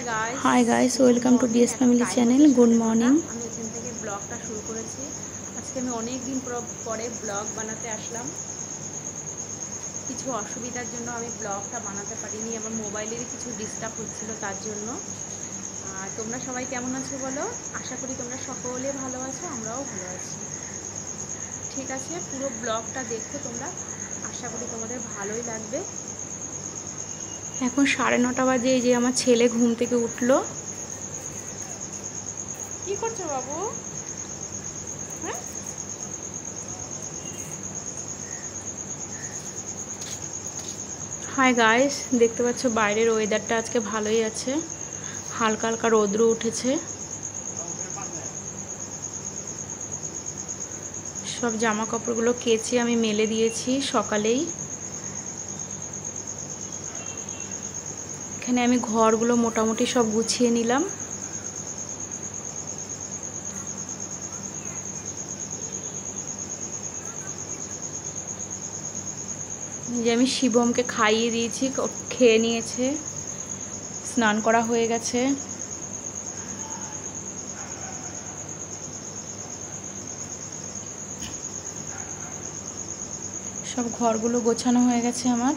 Hi guys, welcome to DS family channel. Good morning. আমি এখান থেকে ব্লগটা শুরু করেছি। আজকে আমি অনেক দিন পরে ব্লগ বানাতে আসলাম। কিছু অসুবিধার জন্য আমি ব্লগটা বানাতে পারিনি, আমার মোবাইলেরই কিছু ডিস্টার্ব হচ্ছিল তার জন্য। আর তোমরা সবাই কেমন আছো বলো? আশা করি তোমরা সকলে ভালো আছো, আমরাও ভালো আছি। ঠিক আছে, পুরো ব্লগটা দেখো তোমরা, আশা করি তোমাদের ভালোই লাগবে। এখন 9:30 বাজে। এই যে আমার ছেলে ঘুম থেকে উঠলো। কি করছো বাবু? হ্যাঁ, হাই গাইস, দেখতে পাচ্ছ বাইরের ওয়েদারটা আজকে ভালোই আছে, হালকা হালকা রৌদ্র উঠেছে। সব জামা কাপড়গুলো কেচে আমি মেলে দিয়েছি সকালেই। এখানে আমি ঘরগুলো মোটামুটি সব গুছিয়ে নিলাম। যে আমি শিবমকে খাইয়ে দিয়েছি, খেয়ে নিয়েছে, স্নান করা হয়ে গেছে। সব ঘরগুলো গোছানো হয়ে গেছে আমার।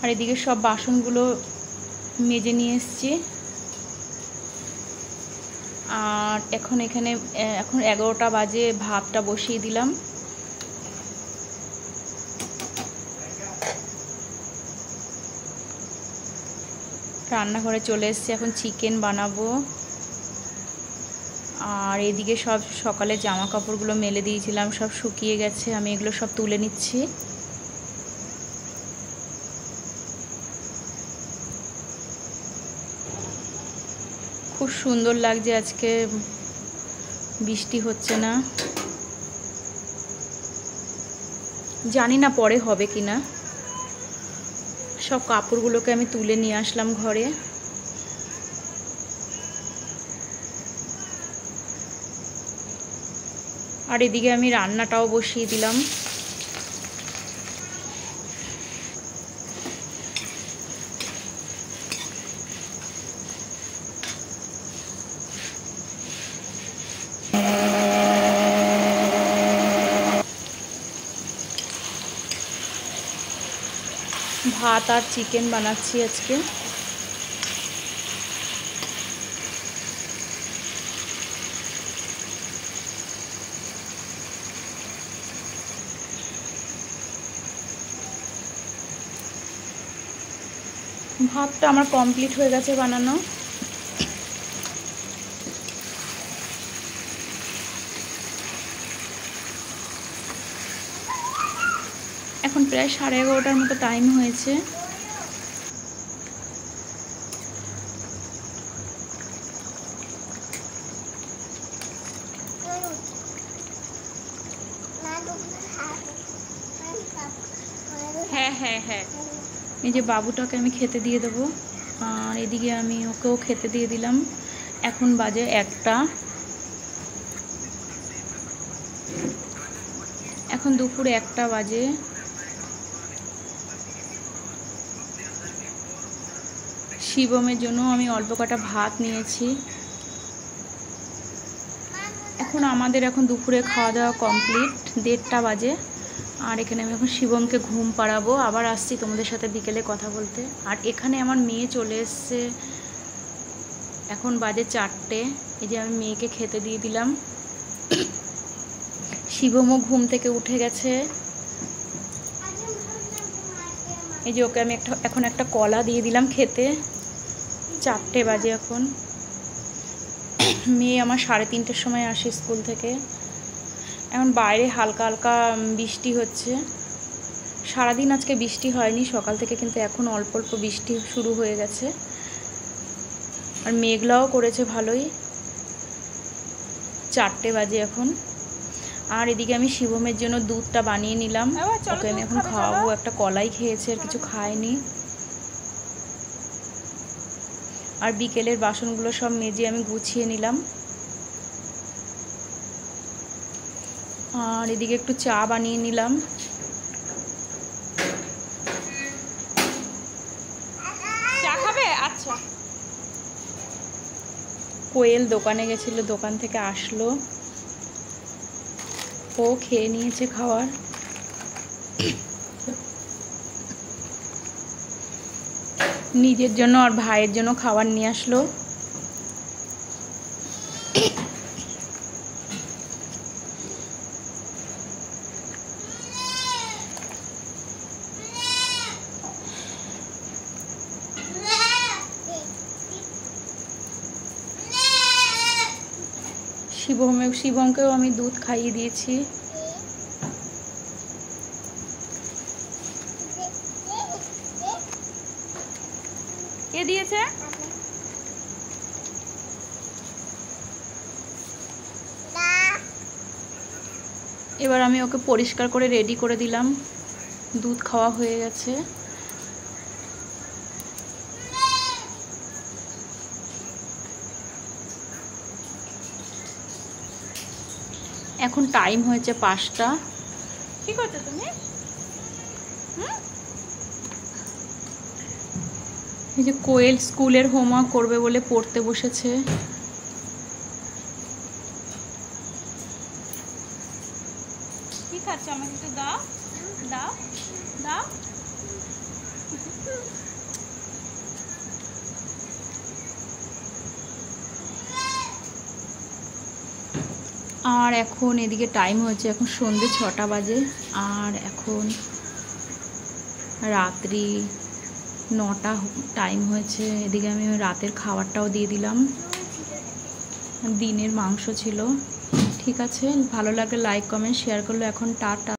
আর এদিকে সব বাসনগুলো মেজে নিয়ে এসেছি। আর এখন 11টা বাজে, ভাতটা বসিয়ে দিলাম। রান্নাঘরে চলে এসেছি, এখন চিকেন বানাবো। আর এদিকে সব সকালে জামা কাপড়গুলো মেলে দিয়েছিলাম, সব শুকিয়ে গেছে, আমি এগুলো সব তুলে নিচ্ছি। খুব সুন্দর লাগছে আজকে, বৃষ্টি হচ্ছে না, জানি না পরে হবে কিনা। সব কাপড়গুলোকে আমি তুলে নিয়ে আসলাম ঘরে। আর এদিকে আমি রান্নাটাও বসিয়ে দিলাম। ভাত আর চিকেন বানাচ্ছি আজকে। ভাতটা আমার কমপ্লিট হয়ে গেছে বানানো। এখন প্রায় 11:30টার মতো টাইম হয়েছে। হ্যাঁ হ্যাঁ হ্যাঁ, এই যে বাবুটাকে আমি খেতে দিয়ে দেবো। আর এদিকে আমি ওকেও খেতে দিয়ে দিলাম। এখন বাজে 1টা। এখন দুপুর 1টা বাজে। শিবমের জন্য আমি অল্প কটা ভাত নিয়েছি। এখন আমাদের দুপুরে খাওয়া দাওয়া কমপ্লিট, 1:30টা বাজে। আর এখানে আমি এখন শিবমকে ঘুম পাড়াবো, আবার আসছি তোমাদের সাথে বিকেলে কথা বলতে। আর এখানে আমার মেয়ে চলে এসছে, এখন বাজে 4টে। এই যে আমি মেয়েকে খেতে দিয়ে দিলাম। শিবমও ঘুম থেকে উঠে গেছে। এই যে ওকে আমি এখন একটা কলা দিয়ে দিলাম খেতে। 4টে বাজে এখন। মেয়ে আমার 3:30টার সময় আসে স্কুল থেকে। এখন বাইরে হালকা হালকা বৃষ্টি হচ্ছে। সারাদিন আজকে বৃষ্টি হয়নি সকাল থেকে, কিন্তু এখন অল্প অল্প বৃষ্টি শুরু হয়ে গেছে। আর মেঘলাও করেছে ভালোই। 4টে বাজে এখন। আর এদিকে আমি শিবমের জন্য দুধটা বানিয়ে নিলাম, ওকে আমি এখন খাওয়াবো। একটা কলাই খেয়েছে, আর কিছু খায়নি। আর বিকেলের বাসনগুলো সব মেজে আমি গুছিয়ে নিলাম। আর এদিকে একটু চা বানিয়ে নিলাম। চা খাবে? আচ্ছা। কোয়েল দোকানে গেছিল, দোকান থেকে আসলো, ও খেয়ে নিয়েছে খাবার। নিজের জন্য আর ভাইয়ের জন্য খাবার নিয়ে আসলো। শিবমকেও আমি দুধ খাইয়ে দিয়েছি। কে দিয়েছে? এবার আমি ওকে পরিষ্কার করে রেডি করে দিলাম, দুধ খাওয়া হয়ে গেছে। এখন টাইম হয়েছে 5টা। কি করছো তুমি? এই যে কোয়েল স্কুলের হোমওয়ার্ক করবে বলে পড়তে বসেছে। কি খাচ্ছ? আমাকে একটু দাও, দাও, দাও। আর এখন এদিকে টাইম হয়েছে, এখন সন্ধ্যে 6টা বাজে। আর এখন রাত্রি 9টা টাইম হয়েছে। এদিকে আমি রাতের খাবারটাও দিয়ে দিলাম, দিনের মাংস ছিল। ঠিক আছে, ভালো লাগলে লাইক কমেন্ট শেয়ার করলো। এখন টাটা।